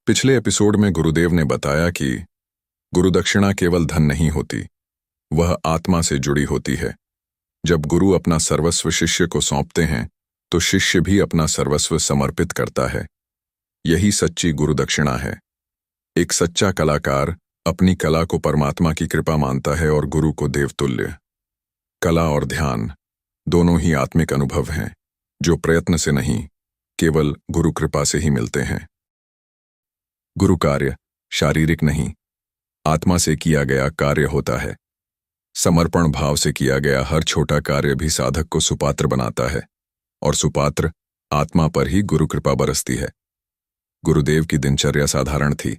पिछले एपिसोड में गुरुदेव ने बताया कि गुरुदक्षिणा केवल धन नहीं होती, वह आत्मा से जुड़ी होती है। जब गुरु अपना सर्वस्व शिष्य को सौंपते हैं तो शिष्य भी अपना सर्वस्व समर्पित करता है। यही सच्ची गुरुदक्षिणा है। एक सच्चा कलाकार अपनी कला को परमात्मा की कृपा मानता है और गुरु को देवतुल्य। कला और ध्यान दोनों ही आत्मिक अनुभव हैं, जो प्रयत्न से नहीं, केवल गुरु कृपा से ही मिलते हैं। गुरु कार्य शारीरिक नहीं, आत्मा से किया गया कार्य होता है। समर्पण भाव से किया गया हर छोटा कार्य भी साधक को सुपात्र बनाता है, और सुपात्र आत्मा पर ही गुरु कृपा बरसती है। गुरुदेव की दिनचर्या साधारण थी,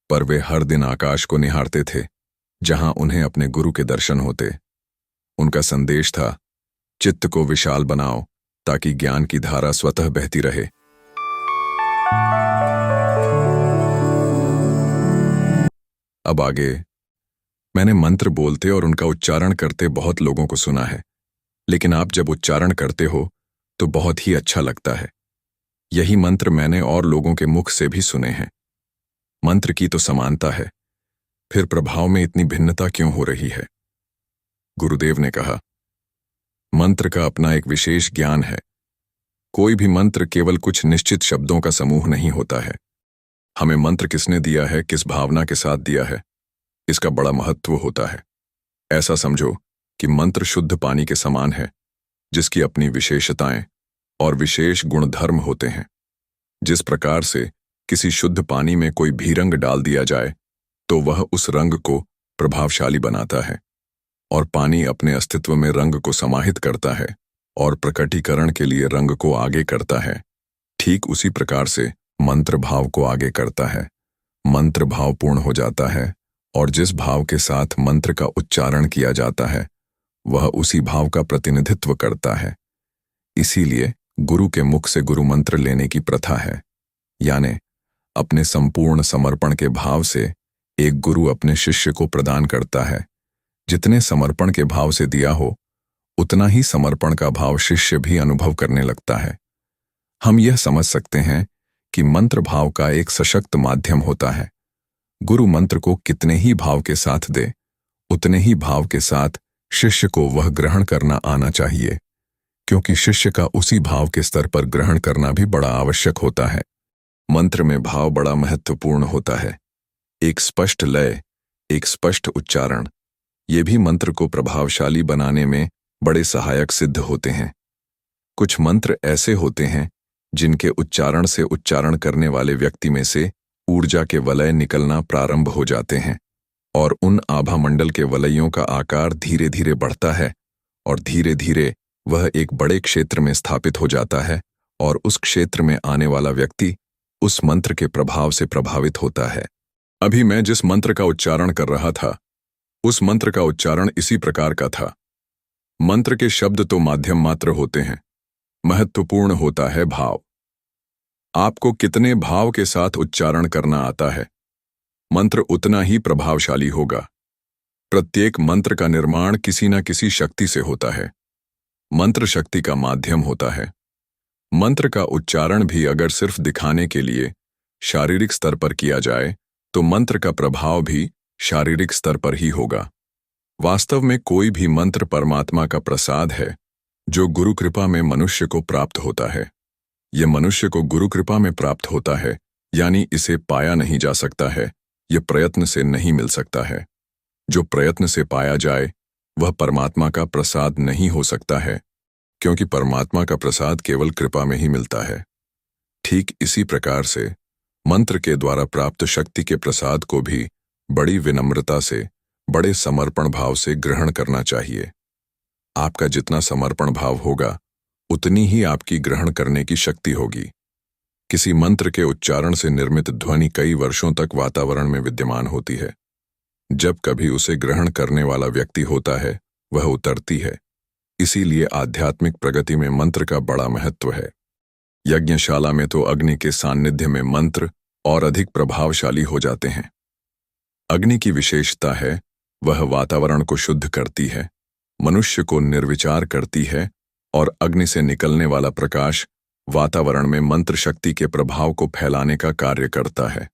पर वे हर दिन आकाश को निहारते थे, जहां उन्हें अपने गुरु के दर्शन होते। उनका संदेश था, चित्त को विशाल बनाओ ताकि ज्ञान की धारा स्वतः बहती रहे। अब आगे, मैंने मंत्र बोलते और उनका उच्चारण करते बहुत लोगों को सुना है, लेकिन आप जब उच्चारण करते हो तो बहुत ही अच्छा लगता है। यही मंत्र मैंने और लोगों के मुख से भी सुने हैं। मंत्र की तो समानता है, फिर प्रभाव में इतनी भिन्नता क्यों हो रही है? गुरुदेव ने कहा, मंत्र का अपना एक विशेष ज्ञान है। कोई भी मंत्र केवल कुछ निश्चित शब्दों का समूह नहीं होता है। हमें मंत्र किसने दिया है, किस भावना के साथ दिया है, इसका बड़ा महत्व होता है। ऐसा समझो कि मंत्र शुद्ध पानी के समान है, जिसकी अपनी विशेषताएं और विशेष गुणधर्म होते हैं। जिस प्रकार से किसी शुद्ध पानी में कोई भी रंग डाल दिया जाए तो वह उस रंग को प्रभावशाली बनाता है, और पानी अपने अस्तित्व में रंग को समाहित करता है और प्रकटीकरण के लिए रंग को आगे करता है। ठीक उसी प्रकार से मंत्र भाव को आगे करता है। मंत्र भावपूर्ण हो जाता है, और जिस भाव के साथ मंत्र का उच्चारण किया जाता है वह उसी भाव का प्रतिनिधित्व करता है। इसीलिए गुरु के मुख से गुरु मंत्र लेने की प्रथा है, यानी अपने संपूर्ण समर्पण के भाव से एक गुरु अपने शिष्य को प्रदान करता है। जितने समर्पण के भाव से दिया हो, उतना ही समर्पण का भाव शिष्य भी अनुभव करने लगता है। हम यह समझ सकते हैं कि मंत्र भाव का एक सशक्त माध्यम होता है। गुरु मंत्र को कितने ही भाव के साथ दे, उतने ही भाव के साथ शिष्य को वह ग्रहण करना आना चाहिए, क्योंकि शिष्य का उसी भाव के स्तर पर ग्रहण करना भी बड़ा आवश्यक होता है। मंत्र में भाव बड़ा महत्वपूर्ण होता है। एक स्पष्ट लय, एक स्पष्ट उच्चारण, ये भी मंत्र को प्रभावशाली बनाने में बड़े सहायक सिद्ध होते हैं। कुछ मंत्र ऐसे होते हैं जिनके उच्चारण से उच्चारण करने वाले व्यक्ति में से ऊर्जा के वलय निकलना प्रारंभ हो जाते हैं, और उन आभा मंडल के वलयों का आकार धीरे धीरे बढ़ता है, और धीरे धीरे वह एक बड़े क्षेत्र में स्थापित हो जाता है, और उस क्षेत्र में आने वाला व्यक्ति उस मंत्र के प्रभाव से प्रभावित होता है। अभी मैं जिस मंत्र का उच्चारण कर रहा था, उस मंत्र का उच्चारण इसी प्रकार का था। मंत्र के शब्द तो माध्यम मात्र होते हैं, महत्वपूर्ण होता है भाव। आपको कितने भाव के साथ उच्चारण करना आता है, मंत्र उतना ही प्रभावशाली होगा। प्रत्येक मंत्र का निर्माण किसी न किसी शक्ति से होता है। मंत्र शक्ति का माध्यम होता है। मंत्र का उच्चारण भी अगर सिर्फ दिखाने के लिए शारीरिक स्तर पर किया जाए तो मंत्र का प्रभाव भी शारीरिक स्तर पर ही होगा। वास्तव में कोई भी मंत्र परमात्मा का प्रसाद है, जो गुरु कृपा में मनुष्य को प्राप्त होता है। यह मनुष्य को गुरु कृपा में प्राप्त होता है, यानी इसे पाया नहीं जा सकता है, यह प्रयत्न से नहीं मिल सकता है। जो प्रयत्न से पाया जाए वह परमात्मा का प्रसाद नहीं हो सकता है, क्योंकि परमात्मा का प्रसाद केवल कृपा में ही मिलता है। ठीक इसी प्रकार से मंत्र के द्वारा प्राप्त शक्ति के प्रसाद को भी बड़ी विनम्रता से, बड़े समर्पण भाव से ग्रहण करना चाहिए। आपका जितना समर्पण भाव होगा, उतनी ही आपकी ग्रहण करने की शक्ति होगी। किसी मंत्र के उच्चारण से निर्मित ध्वनि कई वर्षों तक वातावरण में विद्यमान होती है। जब कभी उसे ग्रहण करने वाला व्यक्ति होता है, वह उतरती है। इसीलिए आध्यात्मिक प्रगति में मंत्र का बड़ा महत्व है। यज्ञशाला में तो अग्नि के सान्निध्य में मंत्र और अधिक प्रभावशाली हो जाते हैं। अग्नि की विशेषता है, वह वातावरण को शुद्ध करती है, मनुष्य को निर्विचार करती है, और अग्नि से निकलने वाला प्रकाश वातावरण में मंत्र शक्ति के प्रभाव को फैलाने का कार्य करता है।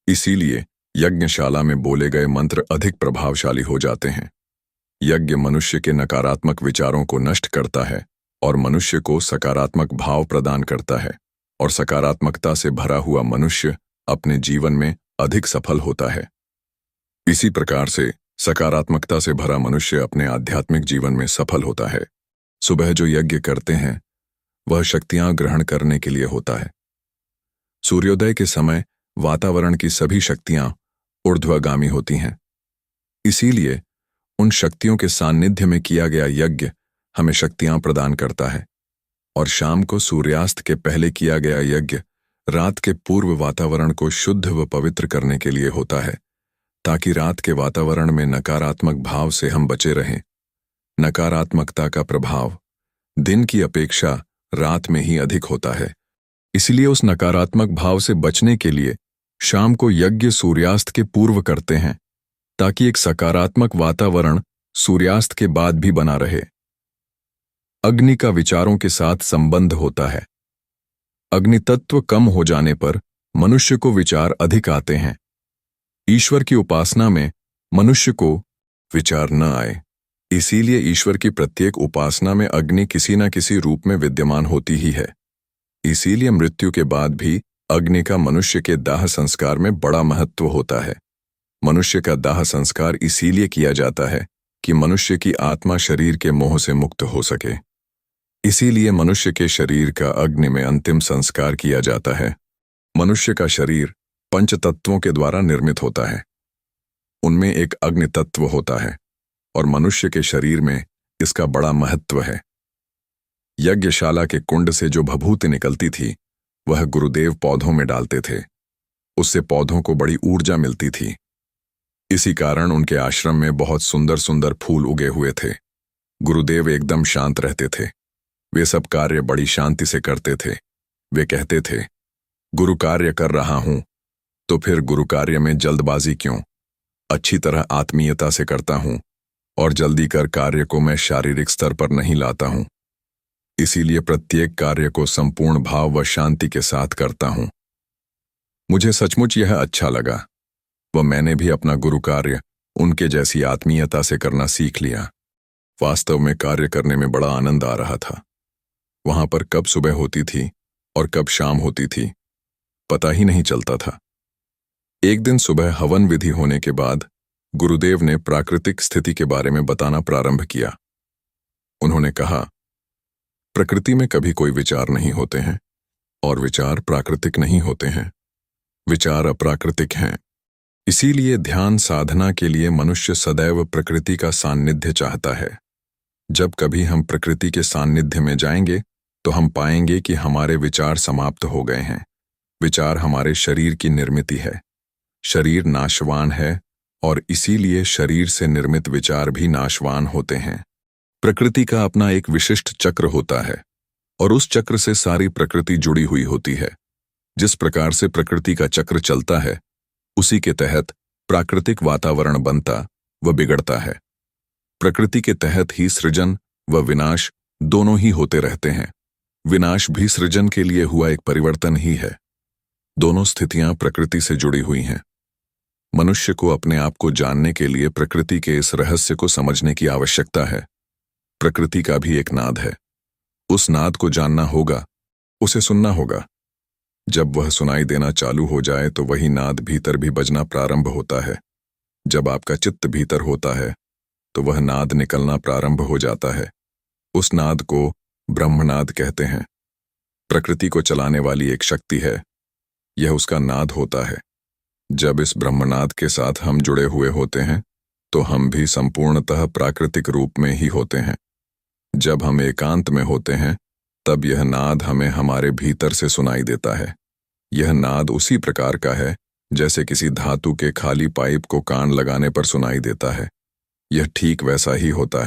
इसीलिए यज्ञशाला में बोले गए मंत्र अधिक प्रभावशाली हो जाते हैं। यज्ञ मनुष्य के नकारात्मक विचारों को नष्ट करता है और मनुष्य को सकारात्मक भाव प्रदान करता है, और सकारात्मकता से भरा हुआ मनुष्य अपने जीवन में अधिक सफल होता है। इसी प्रकार से सकारात्मकता से भरा मनुष्य अपने आध्यात्मिक जीवन में सफल होता है। सुबह जो यज्ञ करते हैं वह शक्तियां ग्रहण करने के लिए होता है। सूर्योदय के समय वातावरण की सभी शक्तियां ऊर्ध्वगामी होती हैं। इसीलिए उन शक्तियों के सान्निध्य में किया गया यज्ञ हमें शक्तियां प्रदान करता है, और शाम को सूर्यास्त के पहले किया गया यज्ञ रात के पूर्व वातावरण को शुद्ध व पवित्र करने के लिए होता है, ताकि रात के वातावरण में नकारात्मक भाव से हम बचे रहें। नकारात्मकता का प्रभाव दिन की अपेक्षा रात में ही अधिक होता है। इसलिए उस नकारात्मक भाव से बचने के लिए शाम को यज्ञ सूर्यास्त के पूर्व करते हैं, ताकि एक सकारात्मक वातावरण सूर्यास्त के बाद भी बना रहे। अग्नि का विचारों के साथ संबंध होता है। अग्नि तत्व कम हो जाने पर मनुष्य को विचार अधिक आते हैं। ईश्वर की उपासना में मनुष्य को विचार न आए, इसीलिए ईश्वर की प्रत्येक उपासना में अग्नि किसी न किसी रूप में विद्यमान होती ही है। इसीलिए मृत्यु के बाद भी अग्नि का मनुष्य के दाह संस्कार में बड़ा महत्व होता है। मनुष्य का दाह संस्कार इसीलिए किया जाता है कि मनुष्य की आत्मा शरीर के मोह से मुक्त हो सके। इसीलिए मनुष्य के शरीर का अग्नि में अंतिम संस्कार किया जाता है। मनुष्य का शरीर पंच तत्वों के द्वारा निर्मित होता है। उनमें एक अग्नि तत्व होता है, और मनुष्य के शरीर में इसका बड़ा महत्व है। यज्ञशाला के कुंड से जो भभूति निकलती थी वह गुरुदेव पौधों में डालते थे। उससे पौधों को बड़ी ऊर्जा मिलती थी। इसी कारण उनके आश्रम में बहुत सुंदर सुंदर फूल उगे हुए थे। गुरुदेव एकदम शांत रहते थे। वे सब कार्य बड़ी शांति से करते थे। वे कहते थे, गुरु कार्य कर रहा हूं तो फिर गुरु कार्य में जल्दबाजी क्यों? अच्छी तरह आत्मीयता से करता हूं, और जल्दी कर कार्य को मैं शारीरिक स्तर पर नहीं लाता हूं। इसीलिए प्रत्येक कार्य को संपूर्ण भाव व शांति के साथ करता हूं। मुझे सचमुच यह अच्छा लगा, व मैंने भी अपना गुरु कार्य उनके जैसी आत्मीयता से करना सीख लिया। वास्तव में कार्य करने में बड़ा आनंद आ रहा था। वहां पर कब सुबह होती थी और कब शाम होती थी पता ही नहीं चलता था। एक दिन सुबह हवन विधि होने के बाद गुरुदेव ने प्राकृतिक स्थिति के बारे में बताना प्रारंभ किया। उन्होंने कहा, प्रकृति में कभी कोई विचार नहीं होते हैं, और विचार प्राकृतिक नहीं होते हैं। विचार अप्राकृतिक हैं। इसीलिए ध्यान साधना के लिए मनुष्य सदैव प्रकृति का सान्निध्य चाहता है। जब कभी हम प्रकृति के सान्निध्य में जाएंगे तो हम पाएंगे कि हमारे विचार समाप्त हो गए हैं। विचार हमारे शरीर की निर्मित है। शरीर नाशवान है, और इसीलिए शरीर से निर्मित विचार भी नाशवान होते हैं। प्रकृति का अपना एक विशिष्ट चक्र होता है, और उस चक्र से सारी प्रकृति जुड़ी हुई होती है। जिस प्रकार से प्रकृति का चक्र चलता है, उसी के तहत प्राकृतिक वातावरण बनता व बिगड़ता है। प्रकृति के तहत ही सृजन व विनाश दोनों ही होते रहते हैं। विनाश भी सृजन के लिए हुआ एक परिवर्तन ही है। दोनों स्थितियां प्रकृति से जुड़ी हुई हैं। मनुष्य को अपने आप को जानने के लिए प्रकृति के इस रहस्य को समझने की आवश्यकता है। प्रकृति का भी एक नाद है। उस नाद को जानना होगा, उसे सुनना होगा। जब वह सुनाई देना चालू हो जाए तो वही नाद भीतर भी बजना प्रारंभ होता है। जब आपका चित्त भीतर होता है तो वह नाद निकलना प्रारंभ हो जाता है। उस नाद को ब्रह्मनाद कहते हैं। प्रकृति को चलाने वाली एक शक्ति है, यह उसका नाद होता है। जब इस ब्रह्मनाद के साथ हम जुड़े हुए होते हैं तो हम भी संपूर्णतः प्राकृतिक रूप में ही होते हैं। जब हम एकांत में होते हैं तब यह नाद हमें हमारे भीतर से सुनाई देता है। यह नाद उसी प्रकार का है जैसे किसी धातु के खाली पाइप को कान लगाने पर सुनाई देता है। यह ठीक वैसा ही होता है।